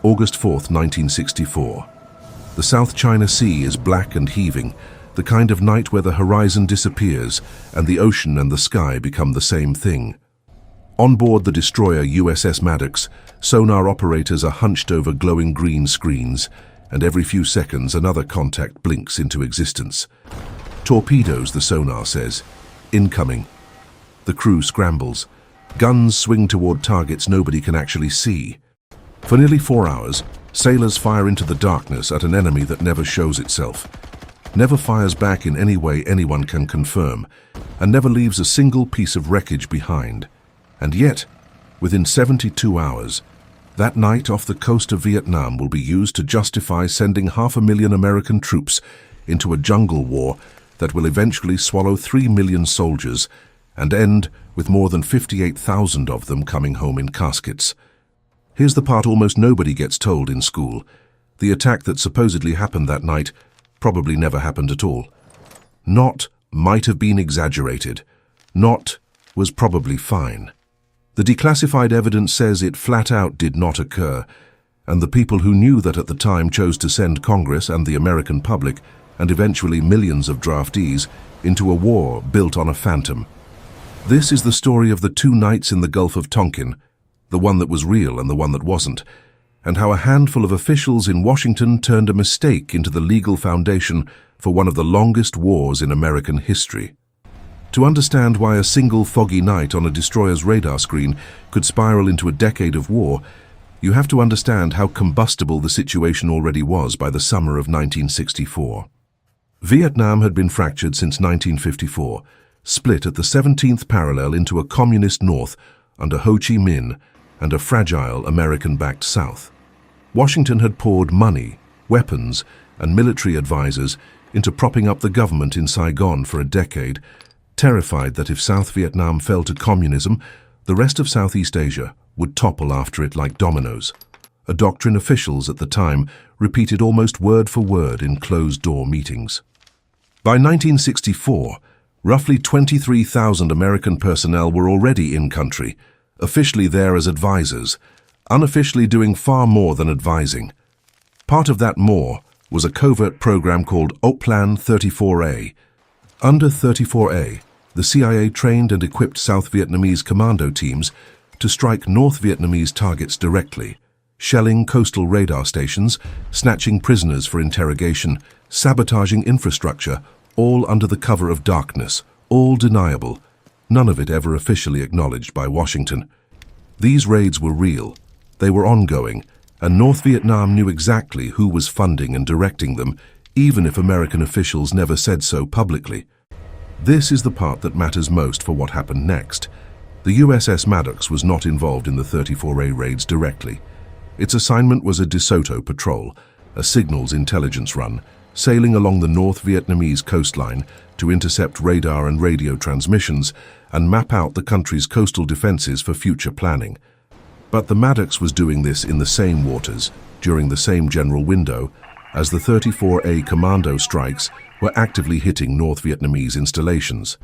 August 4th, 1964. The South China Sea is black and heaving, the kind of night where the horizon disappears and the ocean and the sky become the same thing. On board the destroyer USS Maddox, sonar operators are hunched over glowing green screens, and every few seconds another contact blinks into existence. Torpedoes, the sonar says. Incoming. The crew scrambles. Guns swing toward targets nobody can actually see. For nearly 4 hours, sailors fire into the darkness at an enemy that never shows itself, never fires back in any way anyone can confirm, and never leaves a single piece of wreckage behind. And yet, within 72 hours, that night off the coast of Vietnam will be used to justify sending 500,000 American troops into a jungle war that will eventually swallow 3 million soldiers and end with more than 58,000 of them coming home in caskets. Here's the part almost nobody gets told in school. The attack that supposedly happened that night probably never happened at all. Not might have been exaggerated. Not was probably fine. The declassified evidence says it flat out did not occur, and the people who knew that at the time chose to send Congress and the American public, and eventually millions of draftees, into a war built on a phantom. This is the story of the 2 nights in the Gulf of Tonkin, the one that was real and the one that wasn't, and how a handful of officials in Washington turned a mistake into the legal foundation for one of the longest wars in American history. To understand why a single foggy night on a destroyer's radar screen could spiral into a decade of war, you have to understand how combustible the situation already was by the summer of 1964. Vietnam had been fractured since 1954, split at the 17th parallel into a communist north under Ho Chi Minh and a fragile American-backed South. Washington had poured money, weapons, and military advisors into propping up the government in Saigon for a decade, terrified that if South Vietnam fell to communism, the rest of Southeast Asia would topple after it like dominoes, a doctrine officials at the time repeated almost word for word in closed-door meetings. By 1964, roughly 23,000 American personnel were already in country, officially there as advisors, unofficially doing far more than advising. Part of that more was a covert program called Plan 34A. Under 34A, the CIA trained and equipped South Vietnamese commando teams to strike North Vietnamese targets directly, shelling coastal radar stations, snatching prisoners for interrogation, sabotaging infrastructure, all under the cover of darkness, all deniable, none of it ever officially acknowledged by Washington. These raids were real, they were ongoing, and North Vietnam knew exactly who was funding and directing them, even if American officials never said so publicly. This is the part that matters most for what happened next. The USS Maddox was not involved in the 34A raids directly. Its assignment was a DeSoto patrol, a signals intelligence run, sailing along the North Vietnamese coastline to intercept radar and radio transmissions and map out the country's coastal defenses for future planning. But the Maddox was doing this in the same waters, during the same general window, as the 34A commando strikes were actively hitting North Vietnamese installations.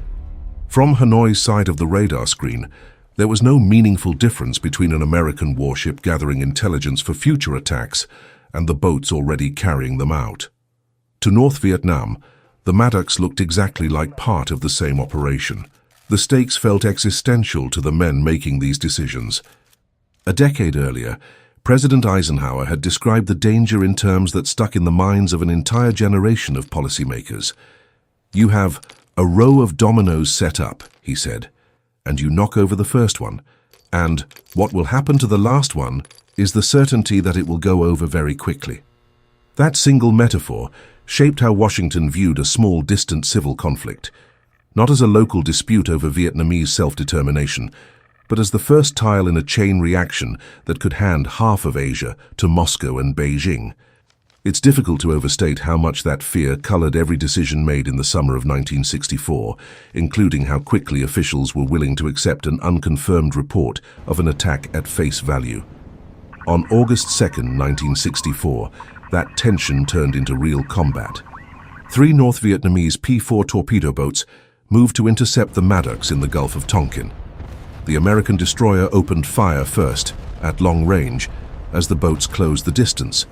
From Hanoi's side of the radar screen, there was no meaningful difference between an American warship gathering intelligence for future attacks and the boats already carrying them out. To North Vietnam, the Maddox looked exactly like part of the same operation. The stakes felt existential to the men making these decisions. A decade earlier, President Eisenhower had described the danger in terms that stuck in the minds of an entire generation of policymakers. You have a row of dominoes set up, he said, and you knock over the first one, and what will happen to the last one is the certainty that it will go over very quickly. That single metaphor shaped how Washington viewed a small, distant civil conflict, not as a local dispute over Vietnamese self-determination, but as the first tile in a chain reaction that could hand half of Asia to Moscow and Beijing. It's difficult to overstate how much that fear colored every decision made in the summer of 1964, including how quickly officials were willing to accept an unconfirmed report of an attack at face value. On August 2, 1964, that tension turned into real combat. 3 North Vietnamese P-4 torpedo boats moved to intercept the Maddox in the Gulf of Tonkin. The American destroyer opened fire first, at long range, as the boats closed the distance.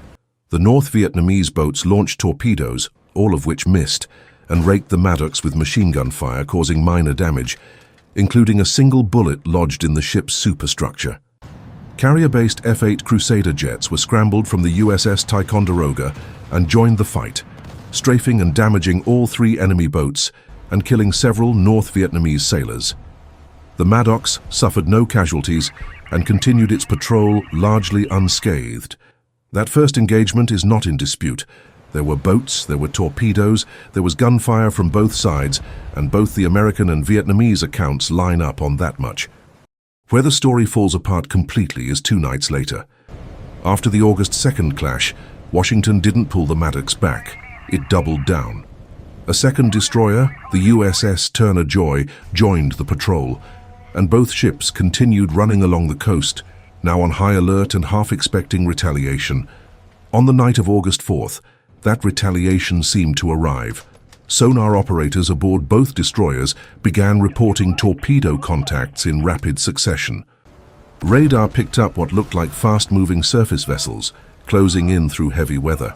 The North Vietnamese boats launched torpedoes, all of which missed, and raked the Maddocks with machine gun fire, causing minor damage, including a single bullet lodged in the ship's superstructure. Carrier-based F-8 Crusader jets were scrambled from the USS Ticonderoga and joined the fight, strafing and damaging all 3 enemy boats and killing several North Vietnamese sailors. The Maddocks suffered no casualties and continued its patrol largely unscathed. That first engagement is not in dispute. There were boats, there were torpedoes, there was gunfire from both sides, and both the American and Vietnamese accounts line up on that much. Where the story falls apart completely is 2 nights later. After the August 2nd clash, Washington didn't pull the Maddocks back. It doubled down. A second destroyer, the USS Turner Joy, joined the patrol, and both ships continued running along the coast, now on high alert and half expecting retaliation. On the night of August 4th, that retaliation seemed to arrive. Sonar operators aboard both destroyers began reporting torpedo contacts in rapid succession. Radar picked up what looked like fast-moving surface vessels, closing in through heavy weather.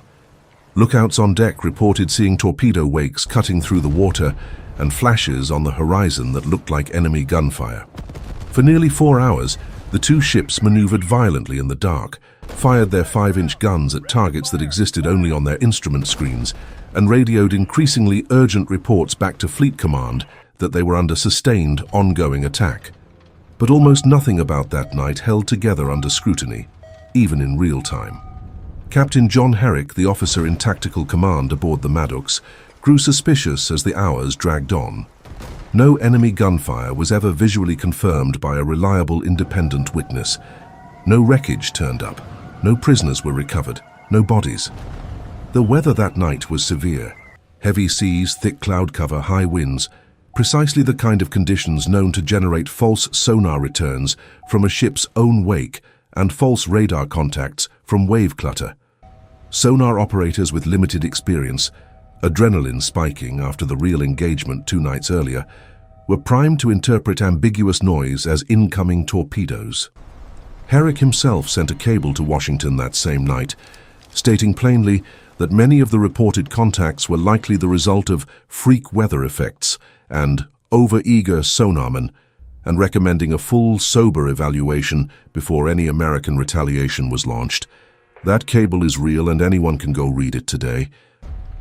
Lookouts on deck reported seeing torpedo wakes cutting through the water and flashes on the horizon that looked like enemy gunfire. For nearly 4 hours, the 2 ships maneuvered violently in the dark, fired their 5-inch guns at targets that existed only on their instrument screens, and radioed increasingly urgent reports back to Fleet Command that they were under sustained, ongoing attack. But almost nothing about that night held together under scrutiny, even in real time. Captain John Herrick, the officer in tactical command aboard the Maddocks, grew suspicious as the hours dragged on. No enemy gunfire was ever visually confirmed by a reliable independent witness. No wreckage turned up, no prisoners were recovered, no bodies. The weather that night was severe. Heavy seas, thick cloud cover, high winds, precisely the kind of conditions known to generate false sonar returns from a ship's own wake and false radar contacts from wave clutter. Sonar operators with limited experience, adrenaline spiking after the real engagement 2 nights earlier, were primed to interpret ambiguous noise as incoming torpedoes. Herrick himself sent a cable to Washington that same night, stating plainly that many of the reported contacts were likely the result of freak weather effects and over-eager sonarmen, and recommending a full, sober evaluation before any American retaliation was launched. That cable is real and anyone can go read it today.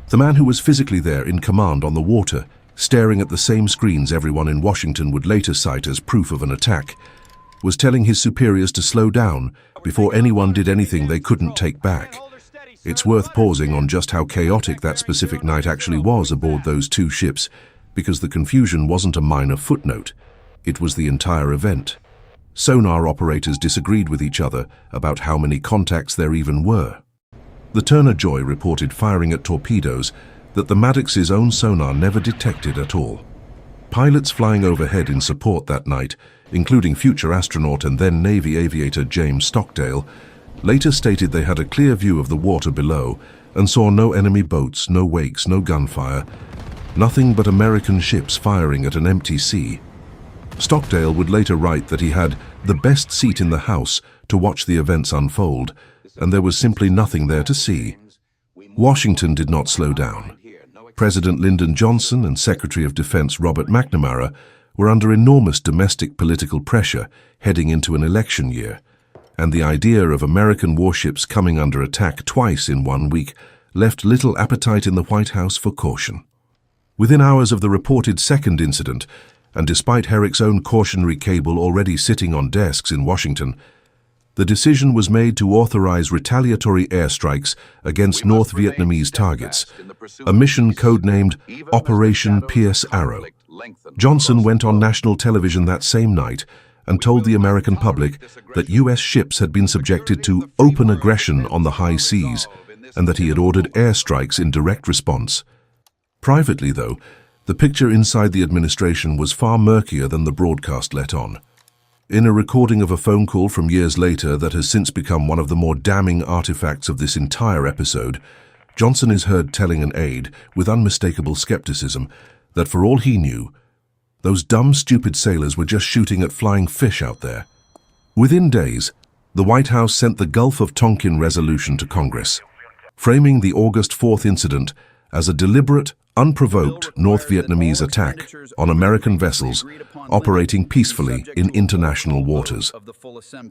The man who was physically there in command on the water, staring at the same screens everyone in Washington would later cite as proof of an attack, was telling his superiors to slow down before anyone did anything they couldn't take back. It's worth pausing on just how chaotic that specific night actually was aboard those 2 ships, because the confusion wasn't a minor footnote. It was the entire event. Sonar operators disagreed with each other about how many contacts there even were. The Turner Joy reported firing at torpedoes that the Maddocks' own sonar never detected at all. Pilots flying overhead in support that night, including future astronaut and then Navy aviator James Stockdale, later stated they had a clear view of the water below and saw no enemy boats, no wakes, no gunfire, nothing but American ships firing at an empty sea. Stockdale would later write that he had the best seat in the house to watch the events unfold, and there was simply nothing there to see. Washington did not slow down. President Lyndon Johnson and Secretary of Defense Robert McNamara were under enormous domestic political pressure heading into an election year, and the idea of American warships coming under attack twice in 1 week left little appetite in the White House for caution. Within hours of the reported second incident, and despite Herrick's own cautionary cable already sitting on desks in Washington, the decision was made to authorize retaliatory airstrikes against North Vietnamese targets, a mission codenamed Operation Pierce Arrow. Johnson went on national television that same night and told the American public that U.S. ships had been subjected to open aggression on the high seas and that he had ordered airstrikes in direct response. Privately, though, the picture inside the administration was far murkier than the broadcast let on. In a recording of a phone call from years later that has since become one of the more damning artifacts of this entire episode, Johnson is heard telling an aide, with unmistakable skepticism, that for all he knew, those dumb, stupid sailors were just shooting at flying fish out there. Within days, the White House sent the Gulf of Tonkin resolution to Congress, framing the August 4th incident as a deliberate, unprovoked North Vietnamese attack on American vessels operating peacefully in international waters.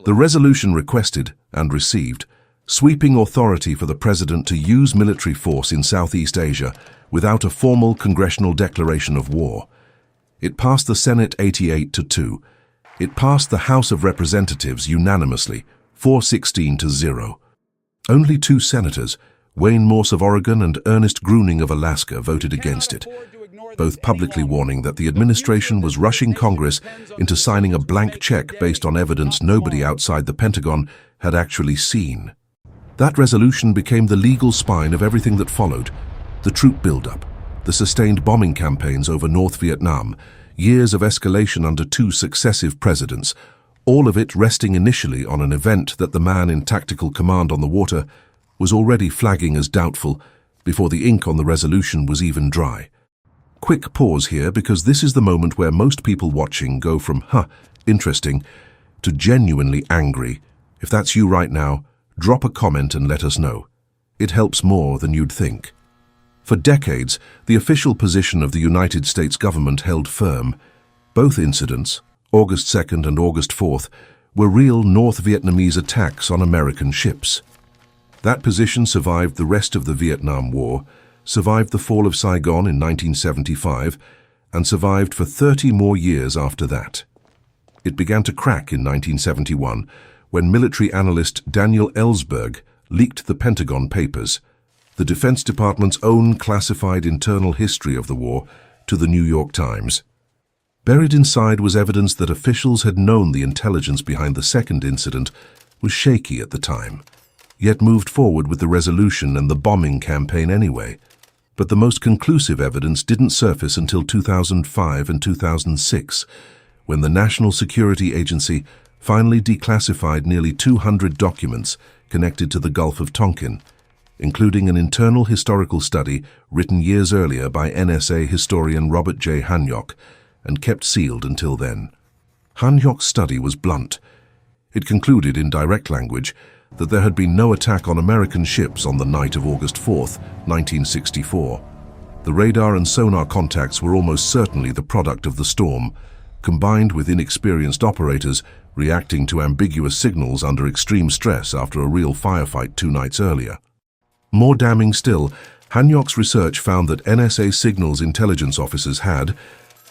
The resolution requested, and received, sweeping authority for the President to use military force in Southeast Asia without a formal congressional declaration of war. It passed the Senate 88-2. It passed the House of Representatives unanimously, 416-0. Only 2 senators, Wayne Morse of Oregon and Ernest Gruening of Alaska, voted against it, both publicly warning that the administration was rushing Congress into signing a blank check based on evidence nobody outside the Pentagon had actually seen. That resolution became the legal spine of everything that followed: the troop buildup, the sustained bombing campaigns over North Vietnam, years of escalation under 2 successive presidents, all of it resting initially on an event that the man in tactical command on the water was already flagging as doubtful before the ink on the resolution was even dry. Quick pause here, because this is the moment where most people watching go from, interesting, to genuinely angry. If that's you right now, drop a comment and let us know. It helps more than you'd think. For decades, the official position of the United States government held firm. Both incidents, August 2nd and August 4th, were real North Vietnamese attacks on American ships. That position survived the rest of the Vietnam War, survived the fall of Saigon in 1975, and survived for 30 more years after that. It began to crack in 1971, when military analyst Daniel Ellsberg leaked the Pentagon Papers, the Defense Department's own classified internal history of the war, to the New York Times. Buried inside was evidence that officials had known the intelligence behind the second incident was shaky at the time, yet moved forward with the resolution and the bombing campaign anyway. But the most conclusive evidence didn't surface until 2005 and 2006, when the National Security Agency finally declassified nearly 200 documents connected to the Gulf of Tonkin, including an internal historical study written years earlier by NSA historian Robert J. Hanyok and kept sealed until then. Hanyok's study was blunt. It concluded in direct language that there had been no attack on American ships on the night of August 4th, 1964. The radar and sonar contacts were almost certainly the product of the storm, combined with inexperienced operators reacting to ambiguous signals under extreme stress after a real firefight 2 nights earlier. More damning still, Hanyok's research found that NSA signals intelligence officers had,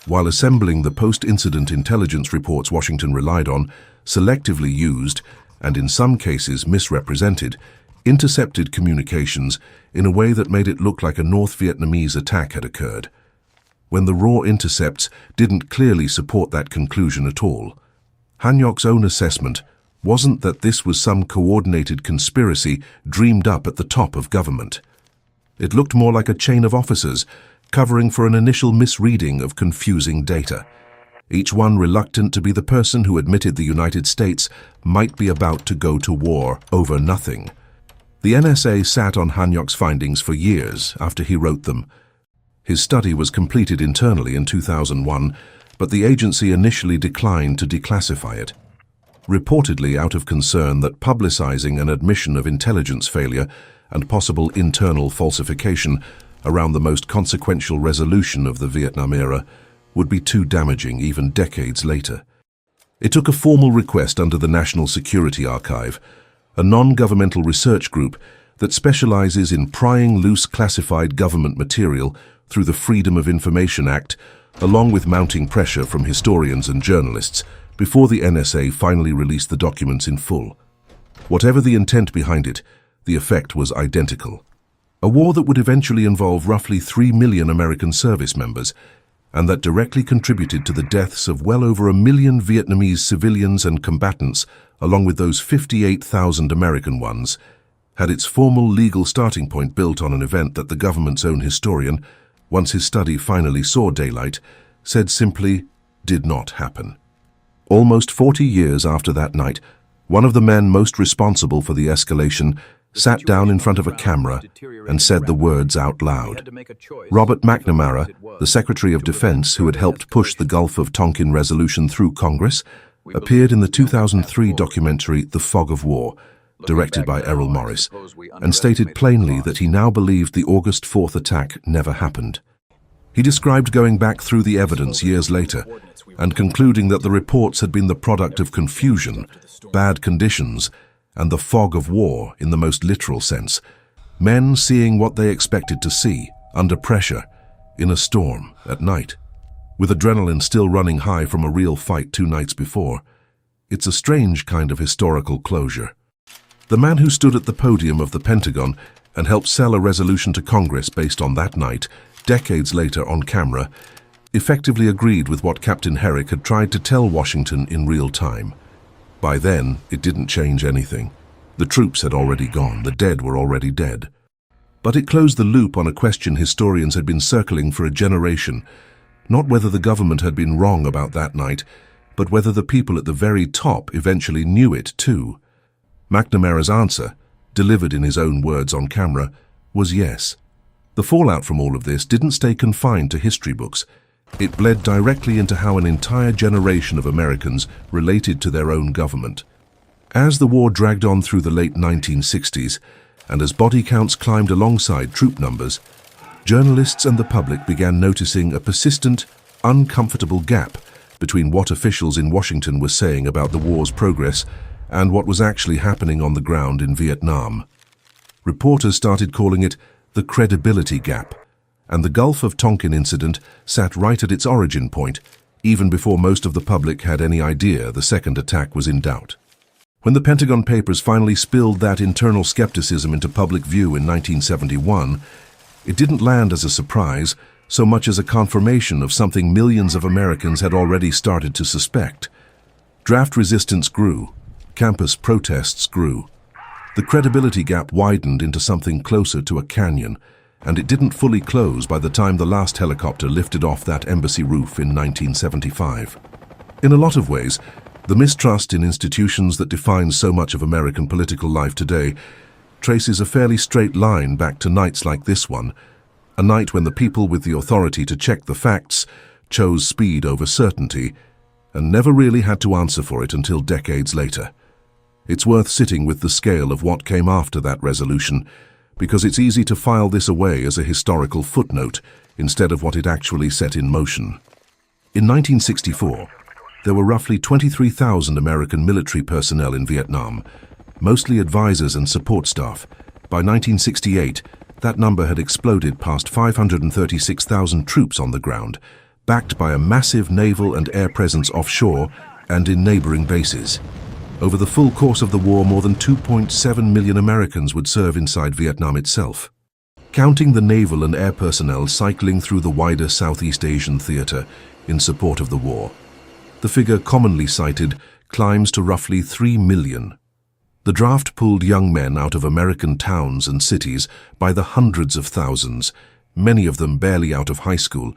while assembling the post-incident intelligence reports Washington relied on, selectively used, and in some cases misrepresented, intercepted communications in a way that made it look like a North Vietnamese attack had occurred, when the raw intercepts didn't clearly support that conclusion at all. Hanyok's own assessment wasn't that this was some coordinated conspiracy dreamed up at the top of government. It looked more like a chain of officers covering for an initial misreading of confusing data, each one reluctant to be the person who admitted the United States might be about to go to war over nothing. The NSA sat on Hanyok's findings for years after he wrote them. His study was completed internally in 2001, but the agency initially declined to declassify it, reportedly out of concern that publicizing an admission of intelligence failure and possible internal falsification around the most consequential resolution of the Vietnam era would be too damaging even decades later. It took a formal request under the National Security Archive, a non-governmental research group that specializes in prying loose classified government material through the Freedom of Information Act, along with mounting pressure from historians and journalists, before the NSA finally released the documents in full. Whatever the intent behind it, the effect was identical. A war that would eventually involve roughly 3 million American service members, and that directly contributed to the deaths of well over 1 million Vietnamese civilians and combatants, along with those 58,000 American ones, had its formal legal starting point built on an event that the government's own historian, once his study finally saw daylight, said simply did not happen. Almost 40 years after that night, one of the men most responsible for the escalation sat down in front of a camera and said the words out loud. Robert McNamara, the Secretary of Defense who had helped push the Gulf of Tonkin resolution through Congress, appeared in the 2003 documentary The Fog of War, directed by Errol Morris, and stated plainly that he now believed the August 4th attack never happened. He described going back through the evidence years later and concluding that the reports had been the product of confusion, bad conditions, and the fog of war in the most literal sense. Men seeing what they expected to see, under pressure, in a storm, at night, with adrenaline still running high from a real fight 2 nights before. It's a strange kind of historical closure. The man who stood at the podium of the Pentagon and helped sell a resolution to Congress based on that night, decades later on camera, effectively agreed with what Captain Herrick had tried to tell Washington in real time. By then, it didn't change anything. The troops had already gone, the dead were already dead. But it closed the loop on a question historians had been circling for a generation, not whether the government had been wrong about that night, but whether the people at the very top eventually knew it too. McNamara's answer, delivered in his own words on camera, was yes. The fallout from all of this didn't stay confined to history books. It bled directly into how an entire generation of Americans related to their own government. As the war dragged on through the late 1960s, and as body counts climbed alongside troop numbers, journalists and the public began noticing a persistent, uncomfortable gap between what officials in Washington were saying about the war's progress and what was actually happening on the ground in Vietnam. Reporters started calling it the credibility gap, and the Gulf of Tonkin incident sat right at its origin point, even before most of the public had any idea the second attack was in doubt. When the Pentagon Papers finally spilled that internal skepticism into public view in 1971, it didn't land as a surprise so much as a confirmation of something millions of Americans had already started to suspect. Draft resistance grew. Campus protests grew. The credibility gap widened into something closer to a canyon, and it didn't fully close by the time the last helicopter lifted off that embassy roof in 1975. In a lot of ways, the mistrust in institutions that defines so much of American political life today traces a fairly straight line back to nights like this one, a night when the people with the authority to check the facts chose speed over certainty and never really had to answer for it until decades later. It's worth sitting with the scale of what came after that resolution, because it's easy to file this away as a historical footnote instead of what it actually set in motion. In 1964, there were roughly 23,000 American military personnel in Vietnam, mostly advisors and support staff. By 1968, that number had exploded past 536,000 troops on the ground, backed by a massive naval and air presence offshore and in neighboring bases. Over the full course of the war, more than 2.7 million Americans would serve inside Vietnam itself. Counting the naval and air personnel cycling through the wider Southeast Asian theater in support of the war, the figure commonly cited climbs to roughly 3 million. The draft pulled young men out of American towns and cities by the hundreds of thousands, many of them barely out of high school,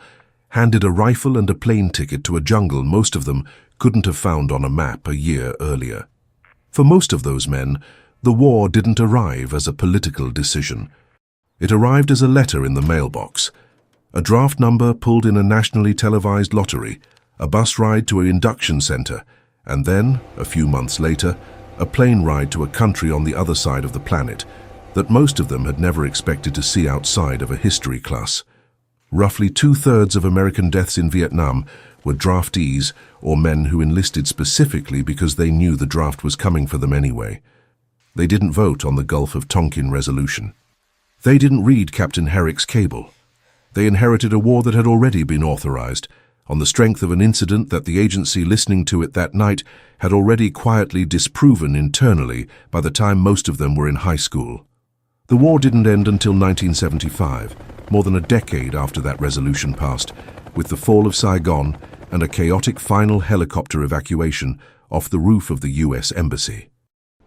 handed a rifle and a plane ticket to a jungle most of them couldn't have found on a map a year earlier. For most of those men, the war didn't arrive as a political decision. It arrived as a letter in the mailbox, a draft number pulled in a nationally televised lottery, a bus ride to an induction center, and then, a few months later, a plane ride to a country on the other side of the planet that most of them had never expected to see outside of a history class. Roughly 2/3 of American deaths in Vietnam were draftees or men who enlisted specifically because they knew the draft was coming for them anyway. They didn't vote on the Gulf of Tonkin resolution. They didn't read Captain Herrick's cable. They inherited a war that had already been authorized, on the strength of an incident that the agency listening to it that night had already quietly disproven internally by the time most of them were in high school. The war didn't end until 1975, more than a decade after that resolution passed, with the fall of Saigon and a chaotic final helicopter evacuation off the roof of the U.S. Embassy.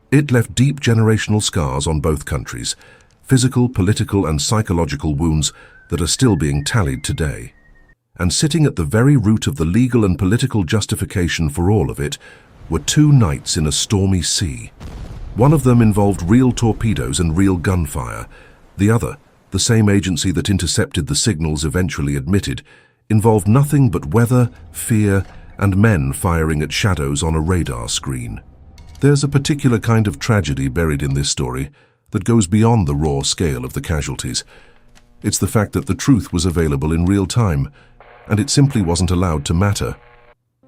It left deep generational scars on both countries, physical, political, and psychological wounds that are still being tallied today. And sitting at the very root of the legal and political justification for all of it were 2 nights in a stormy sea. One of them involved real torpedoes and real gunfire. The other, the same agency that intercepted the signals eventually admitted, involved nothing but weather, fear, and men firing at shadows on a radar screen. There's a particular kind of tragedy buried in this story that goes beyond the raw scale of the casualties. It's the fact that the truth was available in real time, and it simply wasn't allowed to matter.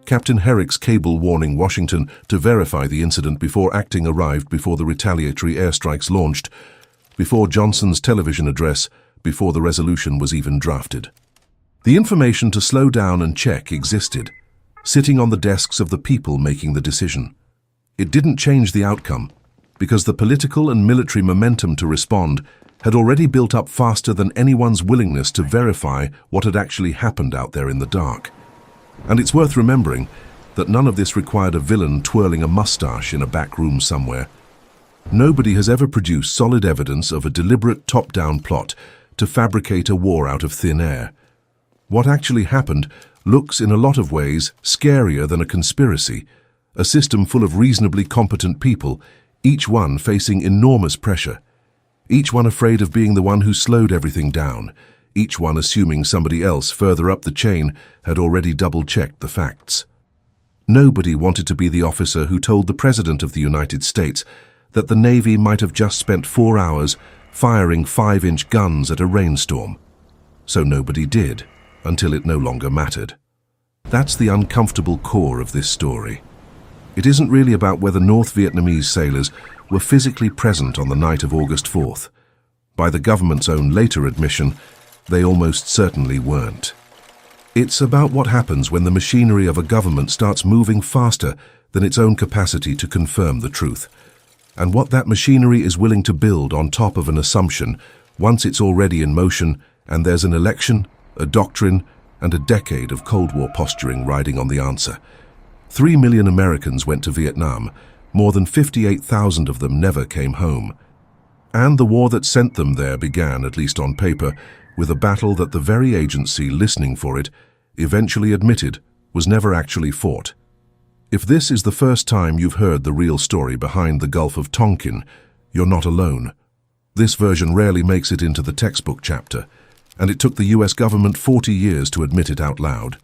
Captain Herrick's cable warning Washington to verify the incident before acting arrived before the retaliatory airstrikes launched, before Johnson's television address, before the resolution was even drafted. The information to slow down and check existed, sitting on the desks of the people making the decision. It didn't change the outcome, because the political and military momentum to respond had already built up faster than anyone's willingness to verify what had actually happened out there in the dark. And it's worth remembering that none of this required a villain twirling a mustache in a back room somewhere. Nobody has ever produced solid evidence of a deliberate top-down plot to fabricate a war out of thin air. What actually happened looks in a lot of ways scarier than a conspiracy, a system full of reasonably competent people, each one facing enormous pressure, each one afraid of being the one who slowed everything down, each one assuming somebody else further up the chain had already double-checked the facts. Nobody wanted to be the officer who told the President of the United States that the Navy might have just spent 4 hours firing 5-inch guns at a rainstorm. So nobody did, until it no longer mattered. That's the uncomfortable core of this story. It isn't really about whether North Vietnamese sailors were physically present on the night of August 4th. By the government's own later admission, they almost certainly weren't. It's about what happens when the machinery of a government starts moving faster than its own capacity to confirm the truth, and what that machinery is willing to build on top of an assumption once it's already in motion and there's an election, a doctrine, and a decade of Cold War posturing riding on the answer. 3 million Americans went to Vietnam. More than 58,000 of them never came home. And the war that sent them there began, at least on paper, with a battle that the very agency listening for it eventually admitted was never actually fought. If this is the first time you've heard the real story behind the Gulf of Tonkin, you're not alone. This version rarely makes it into the textbook chapter, and it took the US government 40 years to admit it out loud.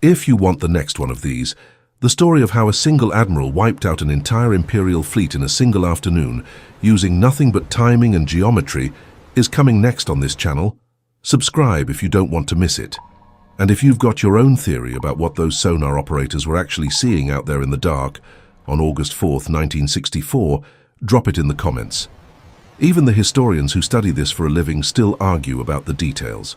If you want the next one of these, the story of how a single admiral wiped out an entire imperial fleet in a single afternoon using nothing but timing and geometry is coming next on this channel. Subscribe if you don't want to miss it. And if you've got your own theory about what those sonar operators were actually seeing out there in the dark on August 4th, 1964, drop it in the comments. Even the historians who study this for a living still argue about the details.